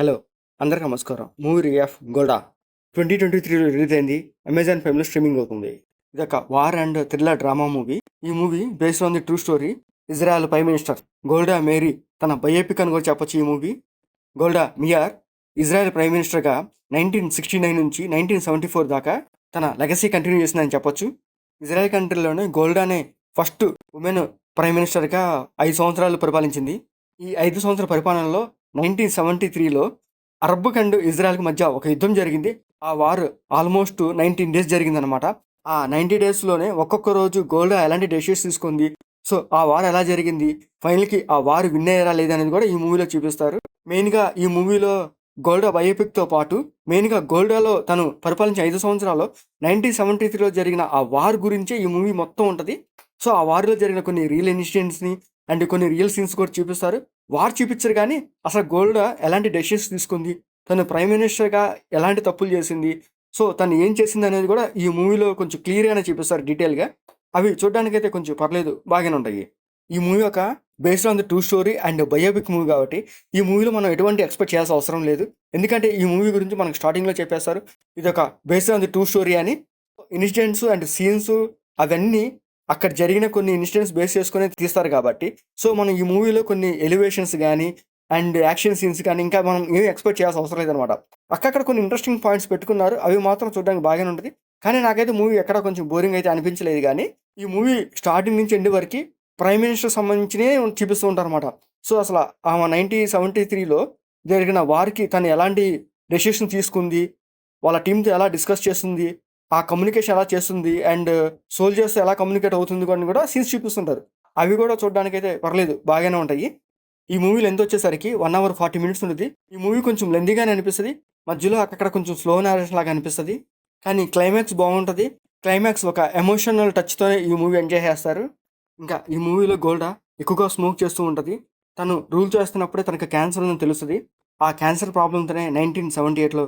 Hello! అందరికి నమస్కారం. Movie review of 'Golda' 2023లో రిలీజ్ అయింది. అమెజాన్ ప్రైమ్‌లో స్ట్రీమింగ్ అవుతుంది. ఇదొక war and thriller drama movie. ఈ movie based on the true story. Israel prime minister Golda Meir తన బయోపిక్ అని కూడా చెప్పొచ్చు ఈ movie. Golda Meir Israel prime మినిస్టర్‌గా 1969 నుంచి 1974 దాకా తన లెగసీ కంటిన్యూ చేసిందని చెప్పొచ్చు. ఇజ్రాయెల్ కంట్రీలోనే గోల్డానే ఫస్ట్ వుమెన్ ప్రైమ్ మినిస్టర్‌గా 5 సంవత్సరాలు పరిపాలించింది. ఈ 5 సంవత్సరాల పరిపాలనలో 1973లో అరబ్ అండ్ ఇజ్రాయెల్కి మధ్య ఒక యుద్ధం జరిగింది. ఆ వార్ ఆల్మోస్ట్ 19 డేస్ జరిగిందనమాట. ఆ 90 డేస్లోనే ఒక్కొక్క రోజు గోల్డా ఎలాంటి డెసిషన్స్ తీసుకుంది, సో ఆ వార్ ఎలా జరిగింది, ఫైనల్కి ఆ వార్ విన్ అయ్యారా లేదనేది కూడా ఈ మూవీలో చూపిస్తారు. మెయిన్గా ఈ మూవీలో గోల్డా బయోపిక్తో పాటు మెయిన్గా గోల్డాలో తను పరిపాలించిన 5 సంవత్సరాల్లో 1973లో జరిగిన ఆ వార్ గురించే ఈ మూవీ మొత్తం ఉంటుంది. సో ఆ వార్లో జరిగిన కొన్ని రియల్ ఇన్సిడెంట్స్ని అండ్ కొన్ని రియల్ సీన్స్ కూడా చూపిస్తారు. వార్ చూపించరు కానీ అసలు గోల్డా ఎలాంటి డెసిషన్స్ తీసుకుంది, తను ప్రైమ్ మినిస్టర్గా ఎలాంటి తప్పులు చేసింది, సో తను ఏం చేసింది అనేది కూడా ఈ మూవీలో కొంచెం క్లియర్గానే చూపిస్తారు డీటెయిల్గా. అవి చూడడానికైతే కొంచెం పర్లేదు, బాగానే ఉంటాయి. ఈ మూవీ ఒక based on the true story and biopic movie కాబట్టి ఈ మూవీలో మనం ఎటువంటి ఎక్స్పెక్ట్ చేయాల్సిన అవసరం లేదు. ఎందుకంటే ఈ మూవీ గురించి మనకు స్టార్టింగ్లో చెప్పేస్తారు ఇది ఒక based on the true story అని. ఇన్సిడెంట్స్ అండ్ సీన్స్ అవన్నీ అక్కడ జరిగిన కొన్ని ఇన్సిడెంట్స్ బేస్ చేసుకుని తీస్తారు కాబట్టి సో మనం ఈ మూవీలో కొన్ని ఎలివేషన్స్ కానీ అండ్ యాక్షన్ సీన్స్ కానీ ఇంకా మనం ఏమి ఎక్స్పెక్ట్ చేయాల్సిన అవసరం లేదనమాట. అక్కడ కొన్ని ఇంట్రెస్టింగ్ పాయింట్స్ పెట్టుకున్నారు, అవి మాత్రం చూడడానికి బాగానే ఉంటుంది. కానీ నాకైతే మూవీ ఎక్కడ కొంచెం బోరింగ్ అయితే అనిపించలేదు. కానీ ఈ మూవీ స్టార్టింగ్ నుంచి ఎండ్ వరకు ప్రైమ్ మినిస్టర్ సంబంధించినే చూపిస్తూ ఉంటారు అనమాట. సో అసలు ఆమె 1973లో జరిగిన వార్కి తను ఎలాంటి డెసిషన్ తీసుకుంది, వాళ్ళ టీంతో ఎలా డిస్కస్ చేస్తుంది, ఆ కమ్యూనికేషన్ ఎలా చేస్తుంది అండ్ సోల్జర్స్ ఎలా కమ్యూనికేట్ అవుతుంది అని కూడా సీన్స్ చూపిస్తుంటారు. అవి కూడా చూడడానికైతే పర్లేదు, బాగానే ఉంటాయి. ఈ మూవీ లెంత్ వచ్చేసరికి 1 అవర్ 40 మినిట్స్ ఉంటుంది. ఈ మూవీ కొంచెం లెంతీగానే అనిపిస్తుంది, మధ్యలో అక్కడ కొంచెం స్లో నేరేషన్ లాగా అనిపిస్తుంది. కానీ క్లైమాక్స్ బాగుంటుంది. క్లైమాక్స్ ఒక ఎమోషనల్ టచ్తోనే ఈ మూవీ ఎంజాయ్ చేస్తారు. ఇంకా ఈ మూవీలో గోల్డా ఎక్కువగా స్మోక్ చేస్తూ ఉంటుంది. తను రూల్ చేస్తున్నప్పుడే తనకు క్యాన్సర్ ఉందని తెలుస్తుంది. ఆ క్యాన్సర్ ప్రాబ్లంతోనే 1978లో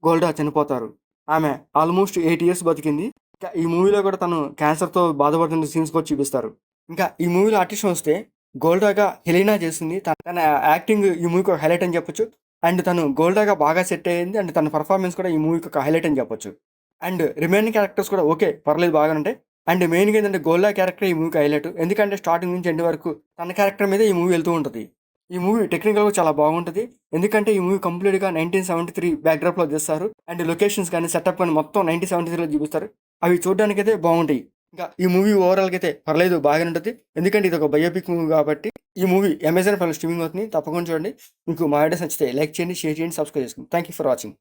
గోల్డా చనిపోతారు. ఆమె ఆల్మోస్ట్ 8 ఇయర్స్ బతికింది. ఇంకా ఈ మూవీలో కూడా తను క్యాన్సర్తో బాధపడుతున్న సీన్స్ కూడా చూపిస్తారు. ఇంకా ఈ మూవీలో ఆర్టిస్ట్ వస్తే గోల్డాగా హెలీనా చేసింది. తన యాక్టింగ్ ఈ మూవీకి ఒక హైలైట్ అని చెప్పొచ్చు. అండ్ తను గోల్డాగా బాగా సెట్ అయ్యింది అండ్ తన పర్ఫార్మెన్స్ కూడా ఈ మూవీకి ఒక హైలైట్ అని చెప్పొచ్చు. అండ్ రిమైనింగ్ క్యారెక్టర్స్ కూడా ఓకే, పర్లేదు, బాగానే ఉంటాయి. అండ్ మెయిన్గా ఏంటంటే గోల్డా క్యారెక్టర్ ఈ మూవీకి హైలైట్. ఎందుకంటే స్టార్టింగ్ నుంచి ఎండ్ వరకు తన క్యారెక్టర్ మీద ఈ మూవీ వెళ్తూ ఉంటుంది. ఈ మూవీ టెక్నికల్గా చాలా బాగుంటుంది. ఎందుకంటే ఈ మూవీ కంప్లీట్గా 1973 బ్యాక్డ్రాప్లో చేస్తారు అండ్ లొకేషన్స్ కానీ సెటప్ కానీ మొత్తం 1973లో చూపిస్తారు. అవి చూడడానికైతే బాగుంటాయి. ఇంకా ఈ మూవీ ఓవరాల్గా అయితే పర్లేదు, బాగానే ఉంటుంది. ఎందుకంటే ఇది ఒక బయోపిక్ మూవీ కాబట్టి ఈ మూవీ అమెజాన్ ప్రైమ్లో స్ట్రీమింగ్ అవుతుంది. తప్పకుండా చూడండి. మీకు మా వీడియోస్ నచ్చితే లైక్ చేయండి, షేర్ చేయండి, సబ్స్క్రైబ్ చేసుకోండి. Thank you for watching.